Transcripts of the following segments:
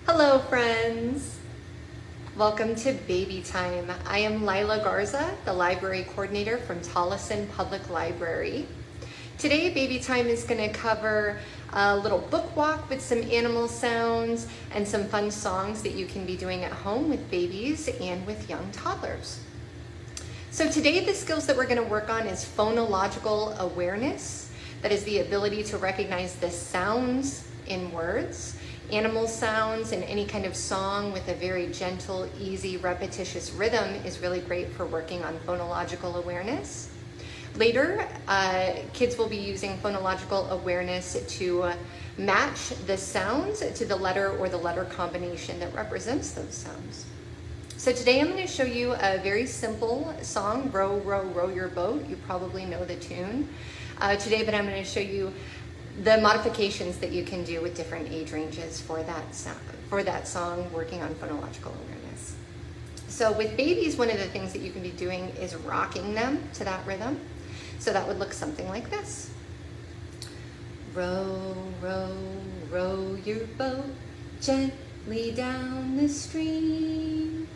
Hello friends! Welcome to Baby Time. I am Lila Garza, the library coordinator from Tolleson Public Library. Today Baby Time is going to cover a little book walk with some animal sounds and some fun songs that you can be doing at home with babies and with young toddlers. So today the skills that we're going to work on is phonological awareness. That is the ability to recognize the sounds in words, animal sounds, and any kind of song with a very gentle, easy, repetitious rhythm is really great for working on phonological awareness. Later, kids will be using phonological awareness to match the sounds to the letter or the letter combination that represents those sounds. So today I'm going to show you a very simple song, Row, Row, Row Your Boat. You probably know the tune today, but I'm going to show you the modifications that you can do with different age ranges for that song, working on phonological awareness. So with babies, one of the things that you can be doing is rocking them to that rhythm. So that would look something like this. Row, row, row your boat gently down the stream.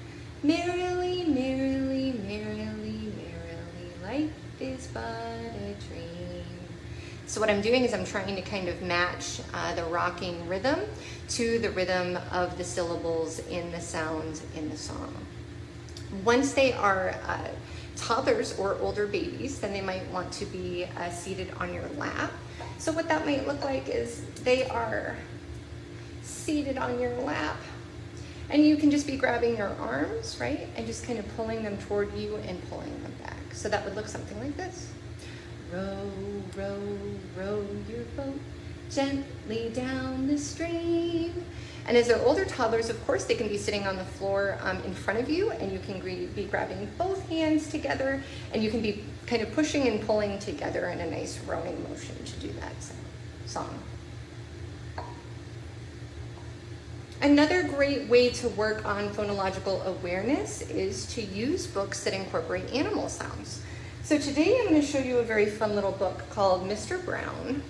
Merrily, merrily, merrily, merrily, life is but a dream. So what I'm doing is I'm trying to kind of match the rocking rhythm to the rhythm of the syllables in the sounds in the song. Once they are toddlers or older babies, then they might want to be seated on your lap. So what that might look like is they are seated on your lap, and you can just be grabbing your arms, right? And just kind of pulling them toward you and pulling them back. So that would look something like this. Row, row, row your boat gently down the stream. And as they're older toddlers, of course, they can be sitting on the floor in front of you, and you can be grabbing both hands together, and you can be kind of pushing and pulling together in a nice rowing motion to do that song. Another great way to work on phonological awareness is to use books that incorporate animal sounds. So today I'm going to show you a very fun little book called Mr. Brown,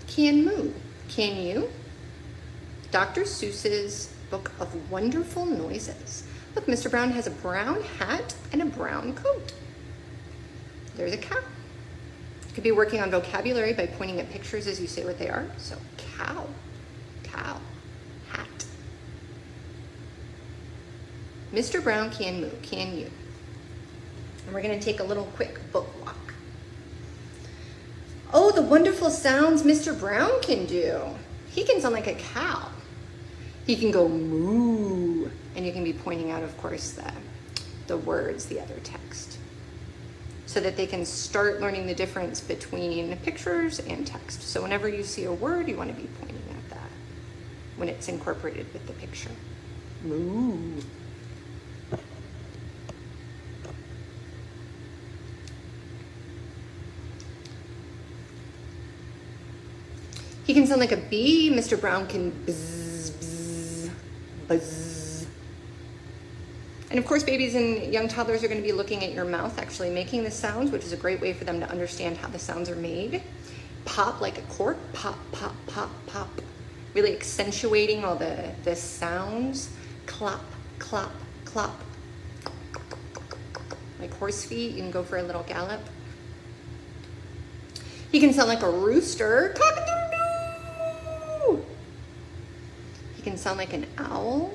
Can Moo, Can You? Dr. Seuss's book of wonderful noises. Look, Mr. Brown has a brown hat and a brown coat. There's a cow. You could be working on vocabulary by pointing at pictures as you say what they are. So cow, cow, hat. Mr. Brown, can moo, can you? And we're going to take a little quick book walk. Oh, the wonderful sounds Mr. Brown can do. He can sound like a cow. He can go moo, and you can be pointing out, of course, the words, the other text, so that they can start learning the difference between pictures and text. So whenever you see a word, you want to be pointing at that when it's incorporated with the picture. Moo. He can sound like a bee. Mr. Brown can buzz, buzz, buzz. And of course, babies and young toddlers are going to be looking at your mouth, actually making the sounds, which is a great way for them to understand how the sounds are made. Pop like a cork, pop, pop, pop, pop. Really accentuating all the sounds. Clop, clop, clop. Like horse feet, you can go for a little gallop. He can sound like a rooster. Cock-a-doodle-doo. He can sound like an owl.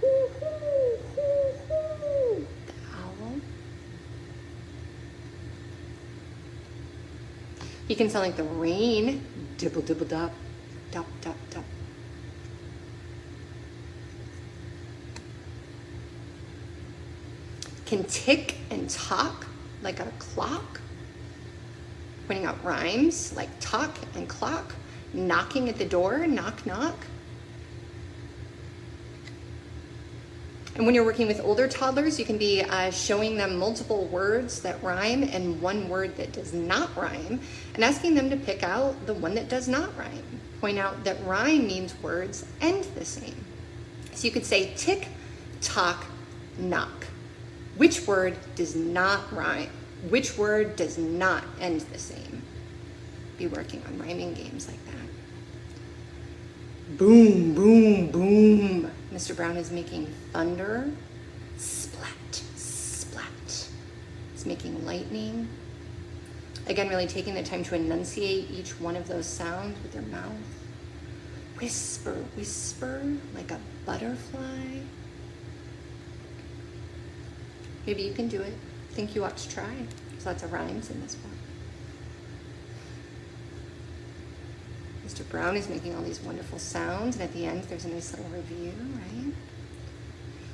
Hoo, hoo, hoo, hoo. The owl. He can sound like the rain. Dibble, dibble, dop, dop, dop, dop. Can tick and talk like a clock. Pointing out rhymes like talk and clock. Knocking at the door, knock, knock. And when you're working with older toddlers, you can be showing them multiple words that rhyme and one word that does not rhyme, and asking them to pick out the one that does not rhyme. Point out that rhyme means words end the same. So you could say tick, tock, knock. Which word does not rhyme? Which word does not end the same? Be working on rhyming games like that. Boom, boom, boom. Mr. Brown is making thunder. Splat, splat. He's making lightning. Again, really taking the time to enunciate each one of those sounds with your mouth. Whisper, whisper, like a butterfly. Maybe you can do it. I think you ought to try. There's lots of rhymes in this book. Mr. Brown is making all these wonderful sounds, and at the end there's a nice little review, right?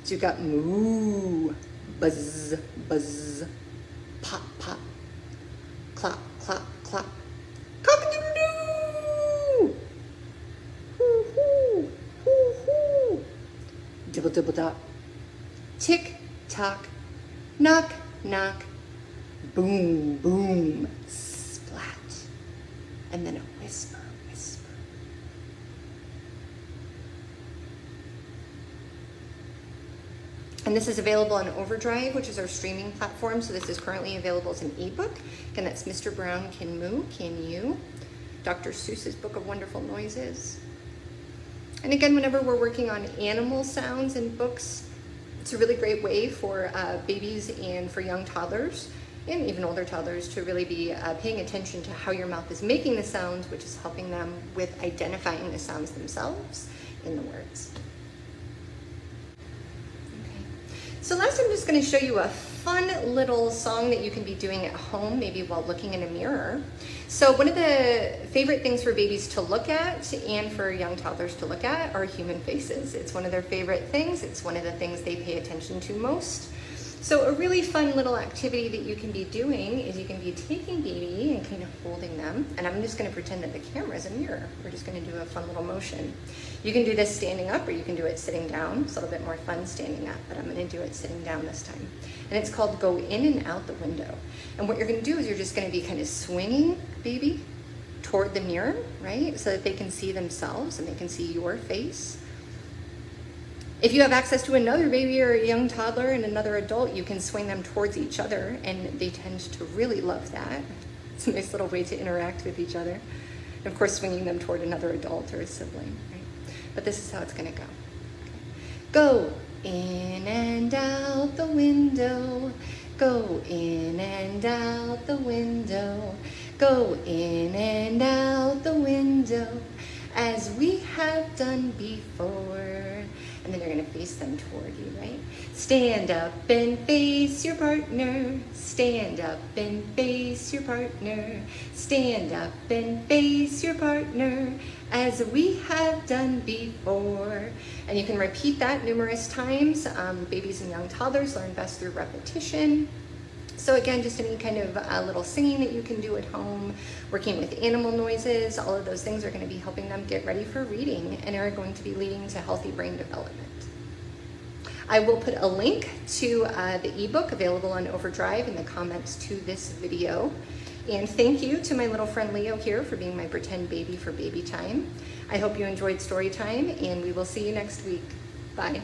So you've got moo, buzz, buzz, pop, pop, clop, clop, clop, cock-a-doodle-doo, hoo, hoo, hoo, hoo, dibble, dibble, dop, tick, tock, knock, knock, boom, boom, splat, and then a whisper, whisper. And this is available on Overdrive, which is our streaming platform. So this is currently available as an ebook. Again, that's Mr. Brown, Can Moo, Can You? Dr. Seuss's Book of Wonderful Noises. And again, whenever we're working on animal sounds in books, it's a really great way for babies and for young toddlers and even older toddlers to really be paying attention to how your mouth is making the sounds, which is helping them with identifying the sounds themselves in the words. So last I'm just going to show you a fun little song that you can be doing at home, maybe while looking in a mirror. So one of the favorite things for babies to look at and for young toddlers to look at are human faces. It's one of their favorite things. It's one of the things they pay attention to most. So a really fun little activity that you can be doing is you can be taking baby and kind of holding them. And I'm just going to pretend that the camera is a mirror. We're just going to do a fun little motion. You can do this standing up or you can do it sitting down. It's a little bit more fun standing up, but I'm going to do it sitting down this time. And it's called Go In and Out the Window. And what you're going to do is you're just going to be kind of swinging baby toward the mirror, right? So that they can see themselves and they can see your face. If you have access to another baby or a young toddler and another adult, you can swing them towards each other, and they tend to really love that. It's a nice little way to interact with each other. And of course, swinging them toward another adult or a sibling, right? But this is how it's going to go. Go in and out the window. Go in and out the window. Go in and out the window, as we have done before. And then you're going to face them toward you, right? Stand up and face your partner. Stand up and face your partner. Stand up and face your partner, as we have done before. And you can repeat that numerous times. Babies and young toddlers learn best through repetition. So again, just any kind of little singing that you can do at home, working with animal noises, all of those things are going to be helping them get ready for reading and are going to be leading to healthy brain development. I will put a link to the ebook available on Overdrive in the comments to this video. And thank you to my little friend Leo here for being my pretend baby for baby time. I hope you enjoyed story time, and we will see you next week. Bye.